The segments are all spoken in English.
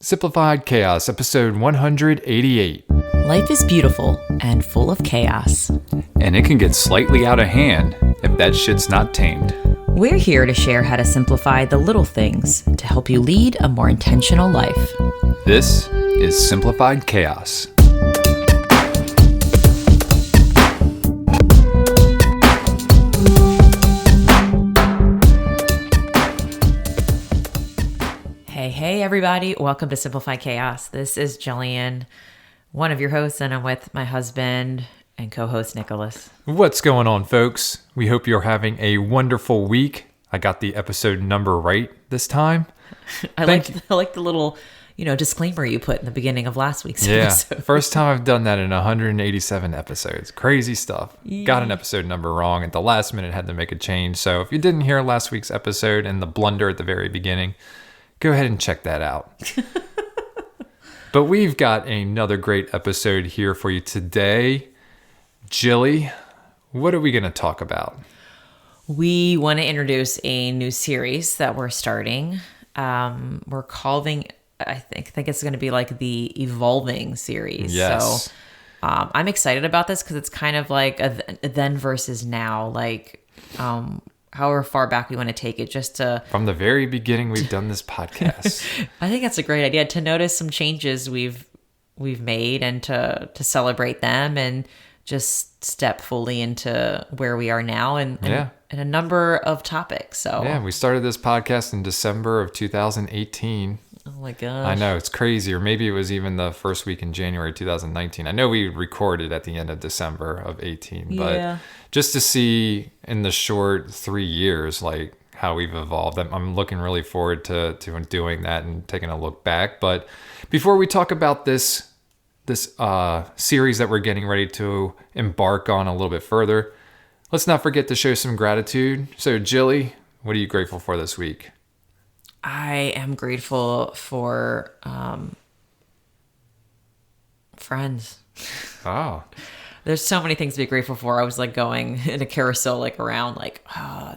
Simplified Chaos, episode 188. Life is beautiful and full of chaos. And it can get slightly out of hand if that shit's not tamed. We're here to share how to simplify the little things to help you lead a more intentional life. This is Simplified Chaos. Hey everybody, welcome to Simplified Chaos. This is Jillian, one of your hosts, and I'm with my husband and co-host Nicholas. What's going on, folks? We hope you're having a wonderful week. I got the episode number right this time. I like the little, disclaimer you put in the beginning of last week's episode. First time I've done that in 187 episodes. Crazy stuff. Yeah. Got an episode number wrong at the last minute, had to make a change. So if you didn't hear last week's episode and the blunder at the very beginning, go ahead and check that out. But we've got another great episode here for you today. Jilly, what are we going to talk about? We want to introduce a new series that we're starting. We're calling, I think it's going to be like the Evolving series. Yes. So I'm excited about this because it's kind of like a then versus now, however far back we want to take it, just to... From the very beginning, we've done this podcast. I think that's a great idea, to notice some changes we've made and to celebrate them and just step fully into where we are now and a number of topics. So yeah, we started this podcast in December of 2018. Oh my gosh. I know, it's crazy. Or maybe it was even the first week in January 2019. I know we recorded at the end of December of 18, but just to see in the short 3 years, like how we've evolved, I'm looking really forward to doing that and taking a look back. But before we talk about this series that we're getting ready to embark on a little bit further, let's not forget to show some gratitude. So Jilly, what are you grateful for this week? I am grateful for friends. Oh. There's so many things to be grateful for. I was going in a carousel around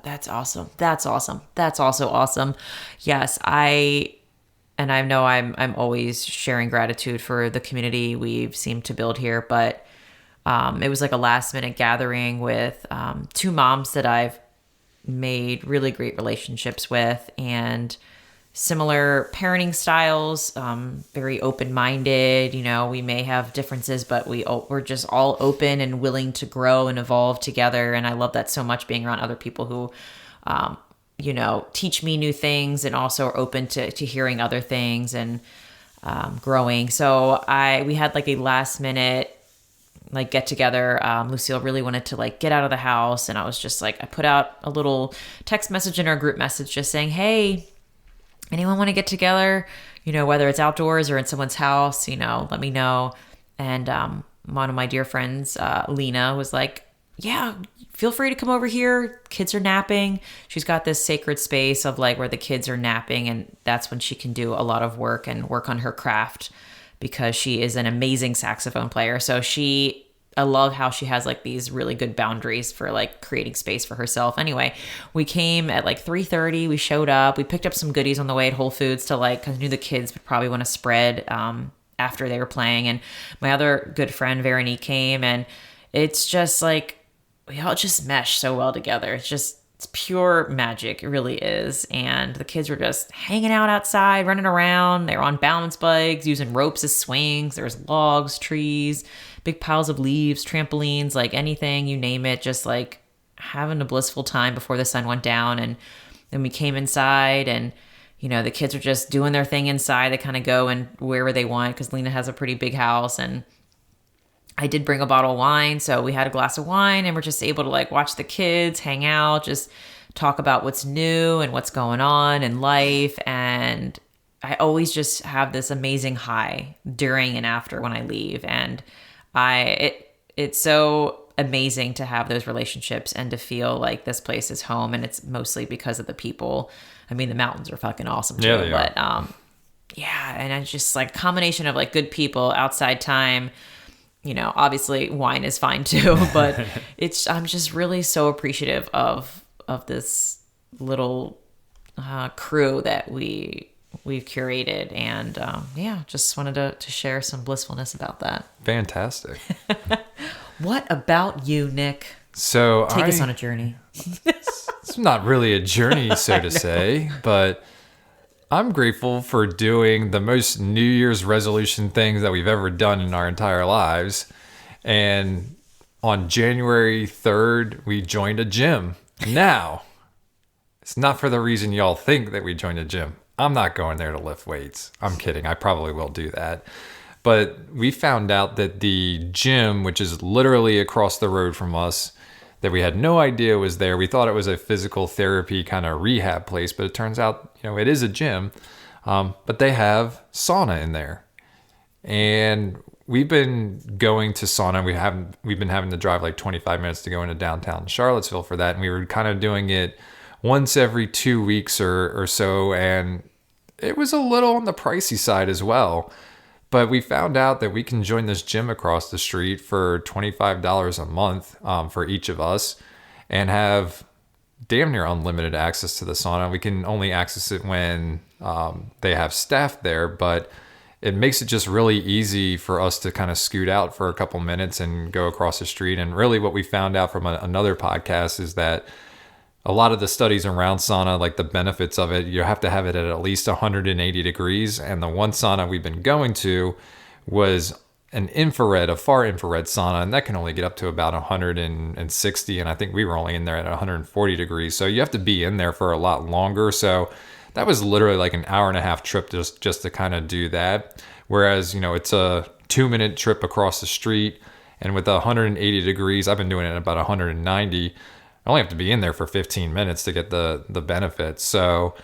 that's awesome. That's awesome. That's also awesome. Yes, I know I'm always sharing gratitude for the community we've seemed to build here, but it was like a last minute gathering with two moms that I've made really great relationships with, and similar parenting styles, very open-minded. We may have differences, but we're just all open and willing to grow and evolve together. And I love that so much, being around other people who, teach me new things and also are open to hearing other things and growing. So we had a last-minute get together. Lucille really wanted to get out of the house, and I was just I put out a little text message in our group message just saying, hey, anyone want to get together, whether it's outdoors or in someone's house, let me know. And one of my dear friends, Lena, was like, yeah, feel free to come over here. Kids are napping. She's got this sacred space of where the kids are napping, and that's when she can do a lot of work and work on her craft, because she is an amazing saxophone player. So I love how she has these really good boundaries for creating space for herself. Anyway, we came at 3:30. We showed up. We picked up some goodies on the way at Whole Foods to because I knew the kids would probably want to spread after they were playing. And my other good friend Veronique came, and it's just we all just mesh so well together. It's pure magic. It really is. And the kids were just hanging out outside, running around. They were on balance bikes, using ropes as swings. There's logs, trees, big piles of leaves, trampolines, anything, you name it, just having a blissful time before the sun went down. And then we came inside, and, the kids are just doing their thing inside. They kind of go and wherever they want, because Lena has a pretty big house, and I did bring a bottle of wine. So we had a glass of wine, and we're just able to watch the kids, hang out, just talk about what's new and what's going on in life. And I always just have this amazing high during and after when I leave. And it's so amazing to have those relationships and to feel like this place is home. And it's mostly because of the people. I mean, the mountains are fucking awesome too. Yeah, they but are. and it's just combination of good people, outside time. Obviously wine is fine too, but I'm just really so appreciative of this little crew that we we've curated, and just wanted to share some blissfulness about that. Fantastic. What about you, Nick? So take us on a journey. It's not really a journey, so to say, but I'm grateful for doing the most New Year's resolution things that we've ever done in our entire lives. And on January 3rd, we joined a gym. Now, it's not for the reason y'all think that we joined a gym. I'm not going there to lift weights. I'm kidding. I probably will do that. But we found out that the gym, which is literally across the road from us, that we had no idea was there. We thought it was a physical therapy kind of rehab place, but it turns out, it is a gym. But they have sauna in there. And we've been going to sauna. We've been having to drive like 25 minutes to go into downtown Charlottesville for that. And we were kind of doing it once every 2 weeks or so. And it was a little on the pricey side as well. But we found out that we can join this gym across the street for $25 a month for each of us and have damn near unlimited access to the sauna. We can only access it when they have staff there, but it makes it just really easy for us to kind of scoot out for a couple minutes and go across the street. And really what we found out from another podcast is that a lot of the studies around sauna, like the benefits of it, you have to have it at least 180 degrees. And the one sauna we've been going to was a far infrared sauna, and that can only get up to about 160. And I think we were only in there at 140 degrees. So you have to be in there for a lot longer. So that was literally like an hour and a half trip just to kind of do that. Whereas, it's a 2-minute trip across the street. And with 180 degrees, I've been doing it at about 190. I only have to be in there for 15 minutes to get the benefits. So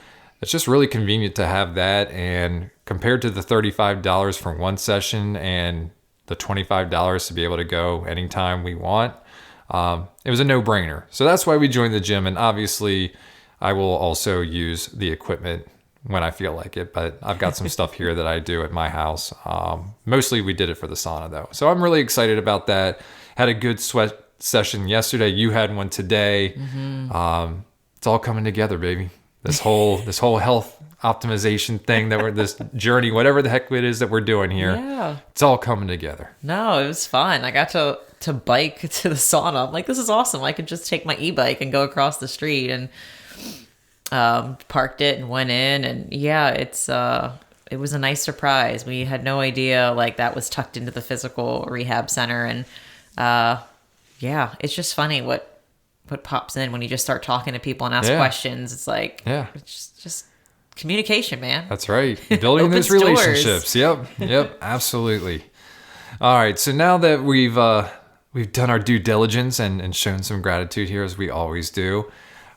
it's just really convenient to have that. And compared to the $35 for one session and the $25 to be able to go anytime we want, it was a no-brainer. So that's why we joined the gym. And obviously, I will also use the equipment when I feel like it. But I've got some stuff here that I do at my house. Mostly we did it for the sauna, though. So I'm really excited about that. Had a good sweat session yesterday. You had one today. Mm-hmm. It's all coming together, baby. This whole health optimization thing this journey, whatever the heck it is that we're doing here. Yeah. It's all coming together. No, it was fun. I got to bike to the sauna. I'm like, this is awesome. I could just take my e-bike and go across the street, and parked it and went in, and it was a nice surprise. We had no idea like that was tucked into the physical rehab center, and it's just funny what pops in when you just start talking to people and ask questions. It's like, it's just communication, man. That's right. Building those relationships. Yep, absolutely. All right. So now that we've done our due diligence and shown some gratitude here, as we always do,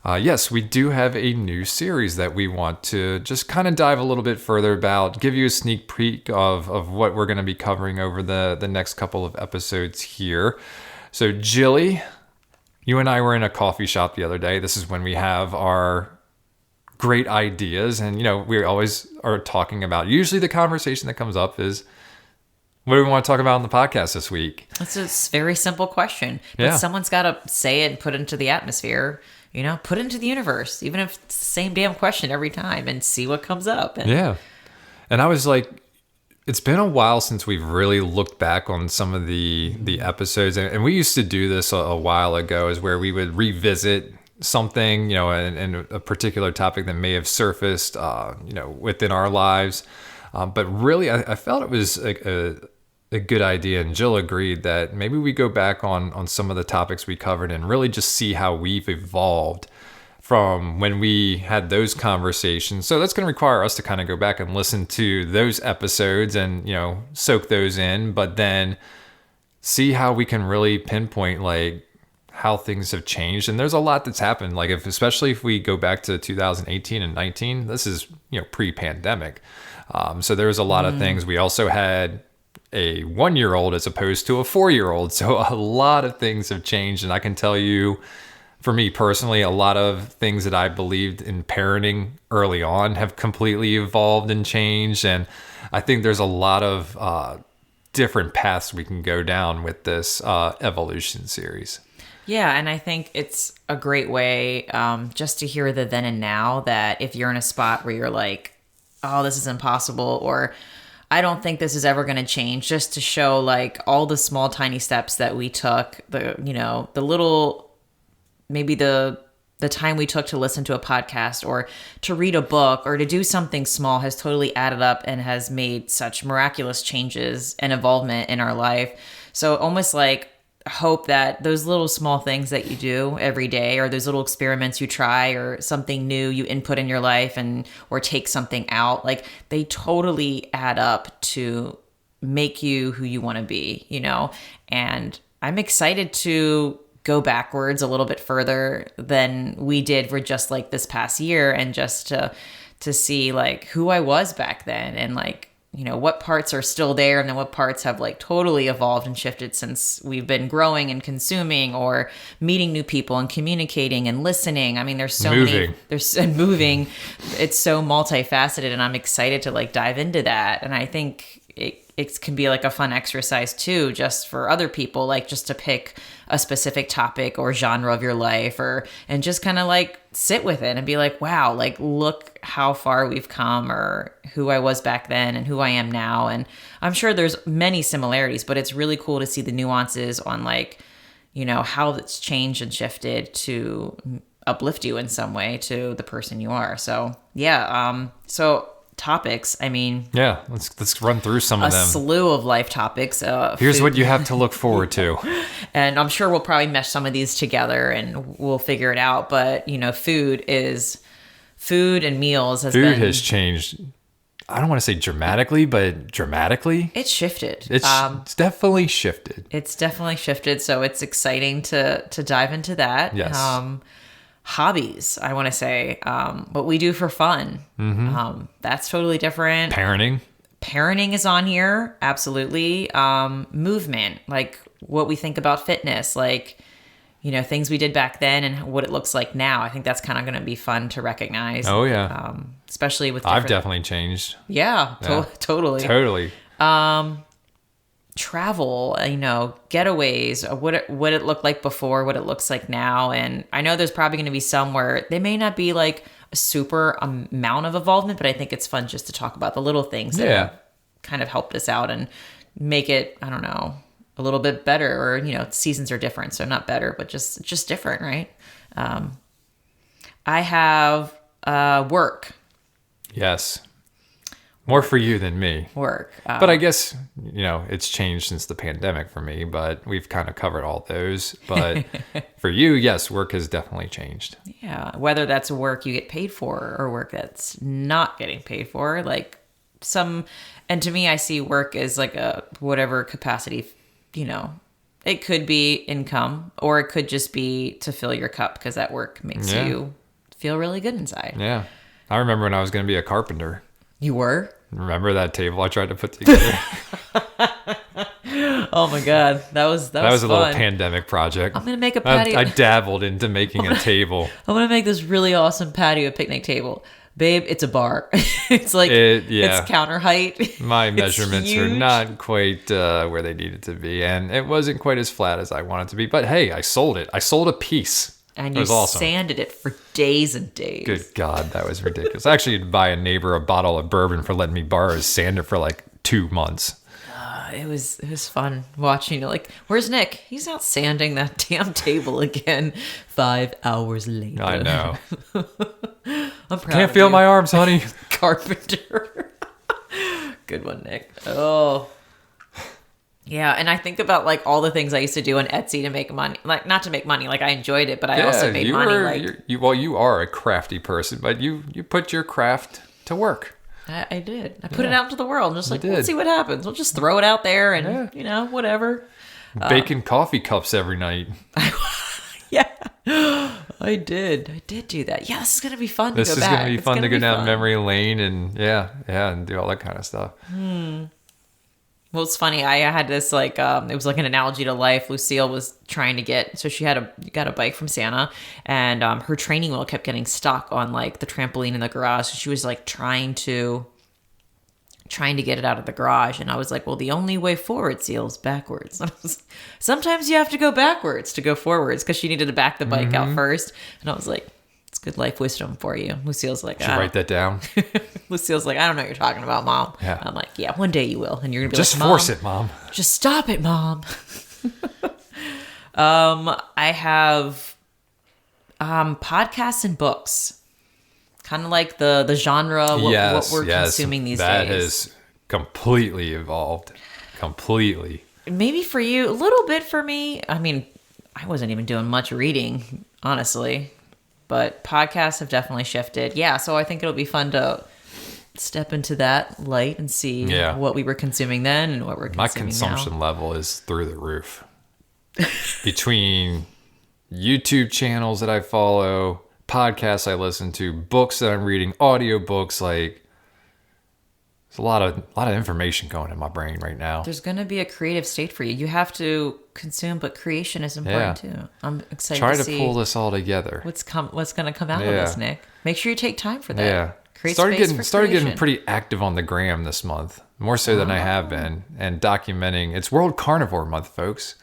yes, we do have a new series that we want to just kind of dive a little bit further about, give you a sneak peek of what we're going to be covering over the next couple of episodes here. So, Jilly, you and I were in a coffee shop the other day. This is when we have our great ideas. And, we always are talking about, usually the conversation that comes up is, what do we want to talk about on the podcast this week? It's a very simple question. But someone's got to say it and put it into the atmosphere, put it into the universe, even if it's the same damn question every time, and see what comes up. And I was like, it's been a while since we've really looked back on some of the episodes. And we used to do this a while ago, is where we would revisit something, and a particular topic that may have surfaced, within our lives. But really, I felt it was a good idea. And Jill agreed that maybe we go back on some of the topics we covered and really just see how we've evolved from when we had those conversations. So that's going to require us to kind of go back and listen to those episodes and, soak those in, but then see how we can really pinpoint like how things have changed. And there's a lot that's happened. Like especially if we go back to 2018 and 19, this is, pre-pandemic. So there was a lot of things. We also had a 1-year-old as opposed to a 4-year-old. So a lot of things have changed. And I can tell you, for me personally, a lot of things that I believed in parenting early on have completely evolved and changed. And I think there's a lot of different paths we can go down with this evolution series. Yeah, and I think it's a great way just to hear the then and now, that if you're in a spot where you're like, oh, this is impossible, or I don't think this is ever going to change, just to show like all the small, tiny steps that we took, the little, maybe the time we took to listen to a podcast or to read a book or to do something small has totally added up and has made such miraculous changes and involvement in our life. So almost like hope that those little small things that you do every day, or those little experiments you try, or something new you input in your life or take something out, like they totally add up to make you who you want to be, and I'm excited to go backwards a little bit further than we did for just like this past year, and just to see like who I was back then, and like, what parts are still there and then what parts have like totally evolved and shifted since we've been growing and consuming or meeting new people and communicating and listening. I mean, there's so many, and moving. It's so multifaceted, and I'm excited to like dive into that. And I think it can be like a fun exercise too, just for other people, like just to pick a specific topic or genre of your life, and just kind of like sit with it and be like, wow, like look how far we've come, or who I was back then and who I am now. And I'm sure there's many similarities, but it's really cool to see the nuances on like, how it's changed and shifted to uplift you in some way to the person you are. So yeah. So topics, I mean, yeah, let's run through some of them. A slew of life topics. Here's food. What you have to look forward to. And I'm sure we'll probably mesh some of these together and we'll figure it out. But food and meals has changed. I don't want to say dramatically, but dramatically. It's shifted. It's definitely shifted. It's definitely shifted. So it's exciting to dive into that. Yes. Hobbies, I want to say, what we do for fun. Mm-hmm. That's totally different. Parenting is on here. Absolutely. Movement, like what we think about fitness, like, things we did back then and what it looks like now. I think that's kind of going to be fun to recognize. Oh yeah. Especially with I've definitely changed. Yeah, totally. Totally. Travel, getaways, what it looked like before, what it looks like now. And I know there's probably going to be some where they may not be like a super amount of involvement, but I think it's fun just to talk about the little things that have kind of helped us out and make it, I don't know, a little bit better. Or, seasons are different, so not better, but just different, right? I have work. Yes. More for you than me. Work. But I guess, it's changed since the pandemic for me, but we've kind of covered all those. But for you, yes, work has definitely changed. Yeah. Whether that's work you get paid for or work that's not getting paid for, like and to me, I see work as like a whatever capacity, it could be income, or it could just be to fill your cup because that work makes you feel really good inside. Yeah. I remember when I was going to be a carpenter. You were? Remember that table I tried to put together? Oh my God. That was a fun. little pandemic project. I'm going to make a patio. I dabbled into making a table. I'm going to make this really awesome patio picnic table. Babe, it's a bar. It's like, it's counter height. My measurements are not quite where they needed to be. And it wasn't quite as flat as I wanted it to be. But hey, I sold it. I sold a piece. And you sanded it for days and days. Good God, that was ridiculous. I actually had to buy a neighbor a bottle of bourbon for letting me borrow his sander for like 2 months. It was fun watching. Like, where's Nick? He's out sanding that damn table again 5 hours later. I know. I'm proud Can't feel my arms, honey. Carpenter. Good one, Nick. Oh. Yeah, and I think about like all the things I used to do on Etsy to make money. Like, not to make money, like I enjoyed it, but I also made money. You are a crafty person, but you put your craft to work. I did. I put it out into the world. Just like, let's see what happens. We'll just throw it out there and, whatever. Baking coffee cups every night. Yeah, I did. I did do that. Yeah, this is going to be fun to go back. This is going to be fun to go down memory lane and and do all that kind of stuff. Well, it's funny. I had this like, it was like an analogy to life. Lucille was trying to so she got a bike from Santa, and her training wheel kept getting stuck on like the trampoline in the garage. So she was like trying to get it out of the garage. And I was like, well, the only way forward, Seal, is backwards. Sometimes you have to go backwards to go forwards, because she needed to back the bike out first. And I was like, it's good life wisdom for you. Lucille's like, should write that down. Lucille's like, I don't know what you're talking about, Mom. Yeah. I'm like, yeah, one day you will. And you're going to be just like, force it, Mom. Just stop it, Mom. I have podcasts and books. Kind of like the genre, what we're consuming these days. That has completely evolved. Completely. Maybe for you, a little bit for me. I mean, I wasn't even doing much reading, honestly. But podcasts have definitely shifted. Yeah, so I think it'll be fun to step into that light and see what we were consuming then and what we're consuming now. My consumption level is through the roof. Between YouTube channels that I follow, podcasts I listen to, books that I'm reading, audiobooks, like there's a lot of information going in my brain right now. There's going to be a creative state for you. You have to consume, but creation is important too. I'm excited to see. Try to pull this all together. What's going to come out of this, Nick? Make sure you take time for that. Yeah. Started getting pretty active on the gram this month, more so than I have been, and documenting. It's World Carnivore Month, folks.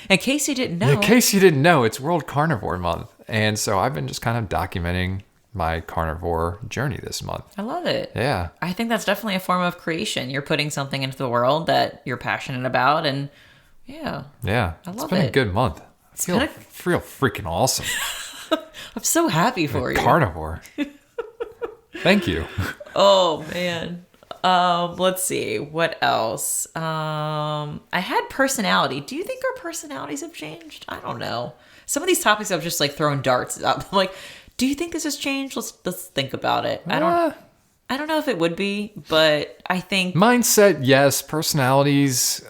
In case you didn't know. In case you didn't know, it's World Carnivore Month. And so I've been just kind of documenting my carnivore journey this month. I love it. Yeah. I think that's definitely a form of creation. You're putting something into the world that you're passionate about. And yeah. Yeah. I love it. It's been a good month. I feel freaking awesome. I'm so happy for you. Carnivore. Thank you. Oh, man. Let's see. What else? I had personality. Do you think our personalities have changed? I don't know. Some of these topics I've just like thrown darts up. I'm like, do you think this has changed? Let's think about it. I don't know if it would be, but I think mindset, yes. Personalities,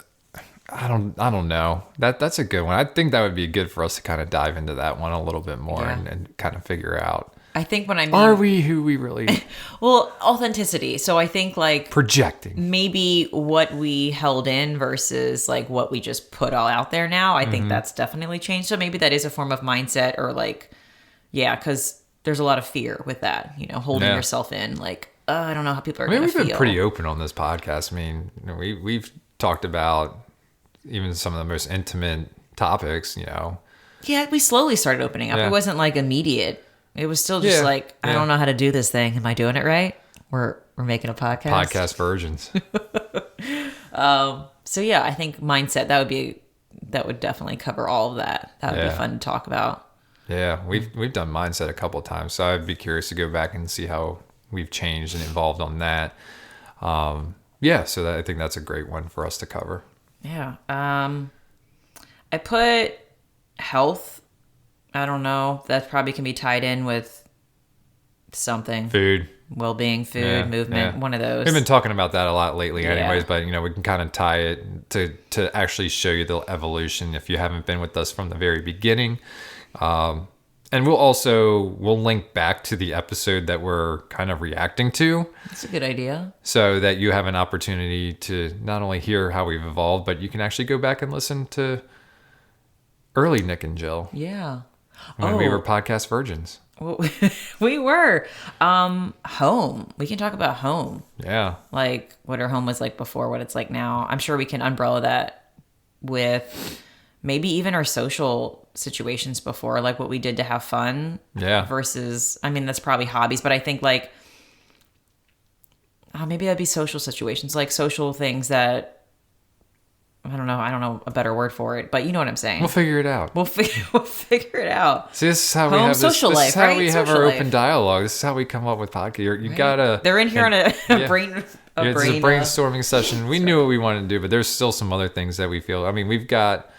I don't know. That's a good one. I think that would be good for us to kind of dive into that one a little bit more and kind of figure out. I think when I mean... Are we who we really... Well, authenticity. So I think like... Projecting. Maybe what we held in versus like what we just put all out there now. I think that's definitely changed. So maybe that is a form of mindset or like... Yeah, because there's a lot of fear with that. You know, holding yourself in. Like, I don't know how people are going to feel. We've been pretty open on this podcast. I mean, we've talked about even some of the most intimate topics, you know. Yeah, we slowly started opening up. It wasn't like immediate. It was still just like, I don't know how to do this thing. Am I doing it right? We're making a podcast. Podcast virgins. So yeah, I think mindset, that would definitely cover all of that. That would be fun to talk about. Yeah, we've done mindset a couple of times, so I'd be curious to go back and see how we've changed and evolved on that. So I think that's a great one for us to cover. Yeah. I put health. I don't know. That probably can be tied in with something. Food. Well-being, food, movement, one of those. We've been talking about that a lot lately anyways, but you know, we can kind of tie it to actually show you the evolution if you haven't been with us from the very beginning. And we'll link back to the episode that we're kind of reacting to. That's a good idea. So that you have an opportunity to not only hear how we've evolved, but you can actually go back and listen to early Nick and Jill. Yeah. When we were podcast virgins. Well, we were. Home. We can talk about home. Yeah. Like what our home was like before, what it's like now. I'm sure we can umbrella that with maybe even our social situations before, like what we did to have fun. Yeah. Versus, I mean, that's probably hobbies, but I think like, maybe that'd be social situations, like social things that, I don't know a better word for it, but you know what I'm saying. We'll figure it out. We'll figure it out. See, this is how we have social this life, is how right? we have social our life. open dialogue. This is how we come up with podcasts. You gotta. They're in here on a brain. It's a brainstorming session. We knew what we wanted to do, but there's still some other things that we feel. I mean, we've got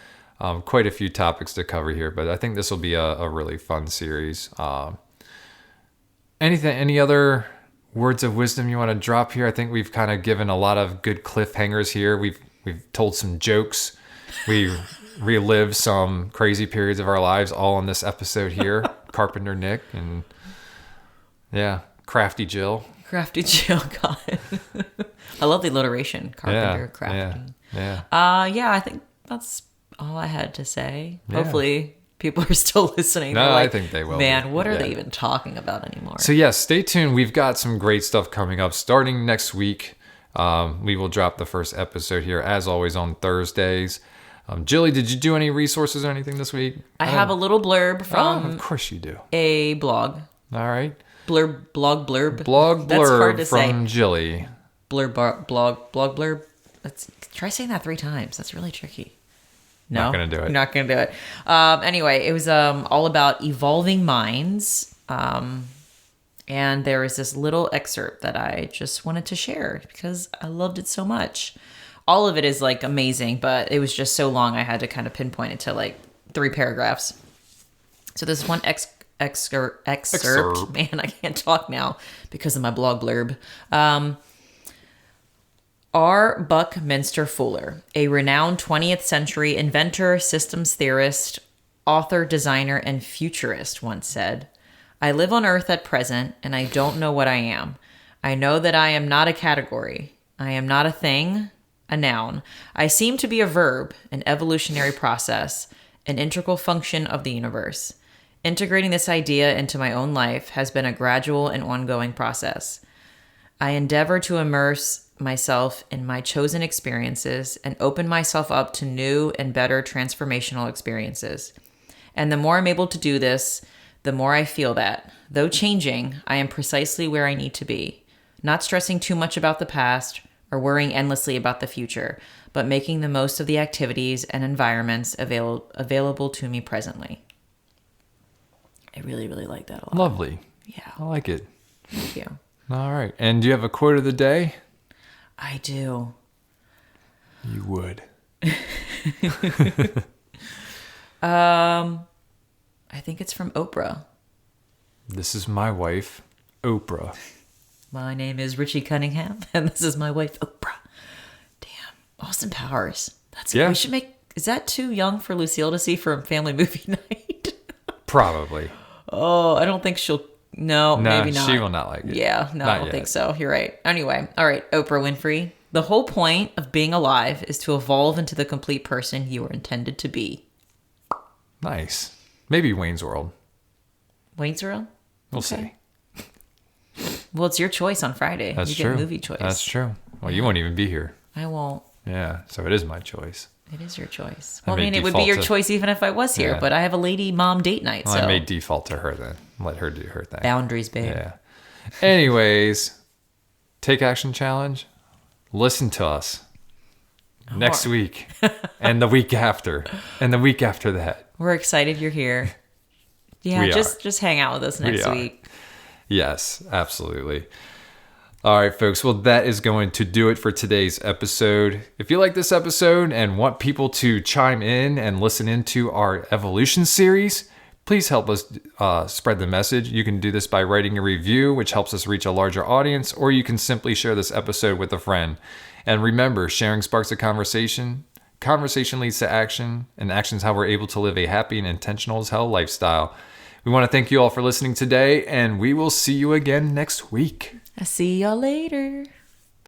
quite a few topics to cover here, but I think this will be a really fun series. Any other words of wisdom you want to drop here? I think we've kind of given a lot of good cliffhangers here. We've told some jokes. We relived some crazy periods of our lives all in this episode here. Carpenter Nick and Crafty Jill. Crafty Jill, got it. I love the alliteration. Carpenter, crafty. Yeah. I think that's all I had to say. Yeah. Hopefully people are still listening. No, I think they will. Man, what are they even talking about anymore? So stay tuned. We've got some great stuff coming up starting next week. We will drop the first episode here as always on Thursdays. Jilly, did you do any resources or anything this week? I have a little blurb from of course you do. a blog. All right. Blog blurb. Blog blurb That's hard to from say. Jilly. Blog blurb. Try saying that 3 times. That's really tricky. No, not gonna do it. You're not gonna do it. Anyway, it was all about evolving minds. And there is this little excerpt that I just wanted to share because I loved it so much. All of it is like amazing, but it was just so long I had to kind of pinpoint it to like 3 paragraphs. So this one excerpt. Man, I can't talk now because of my blog blurb. R. Buckminster Fuller, a renowned 20th century inventor, systems theorist, author, designer, and futurist, once said, "I live on Earth at present, and I don't know what I am. I know that I am not a category. I am not a thing, a noun. I seem to be a verb, an evolutionary process, an integral function of the universe. Integrating this idea into my own life has been a gradual and ongoing process. I endeavor to immerse myself in my chosen experiences and open myself up to new and better transformational experiences. And the more I'm able to do this, the more I feel that, though changing, I am precisely where I need to be, not stressing too much about the past or worrying endlessly about the future, but making the most of the activities and environments available to me presently." I really, really like that a lot. Lovely. Yeah. I like it. Thank you. All right. And do you have a quote of the day? I do. You would. I think it's from Oprah. This is my wife, Oprah. My name is Richie Cunningham, and this is my wife, Oprah. Damn. Austin Powers. We should make... Is that too young for Lucille to see for family movie night? Probably. Oh, I don't think she'll... No, maybe not. She will not like it. Yeah, no, not I don't yet. think so. You're right. Anyway, all right, Oprah Winfrey. The whole point of being alive is to evolve into the complete person you were intended to be. Nice. Maybe Wayne's World. Wayne's World? We'll see. Well, it's your choice on Friday. That's you true. Get movie choice. That's true. Well, you won't even be here. I won't. Yeah, so it is my choice. It is your choice. I Well, I mean, it would be your choice even if I was here, but I have a lady mom date night, well, so... I may default to her then. Let her do her thing. Boundaries, babe. Yeah. Anyways, Take Action Challenge. Listen to us next week and the week after and the week after that. We're excited you're here. Yeah, just hang out with us next week. Yes, absolutely. All right, folks. Well, that is going to do it for today's episode. If you like this episode and want people to chime in and listen into our evolution series, please help us spread the message. You can do this by writing a review, which helps us reach a larger audience, or you can simply share this episode with a friend. And remember, sharing sparks a conversation. Conversation leads to action, and action is how we're able to live a happy and intentional as hell lifestyle. We want to thank you all for listening today, and we will see you again next week. I'll see y'all later.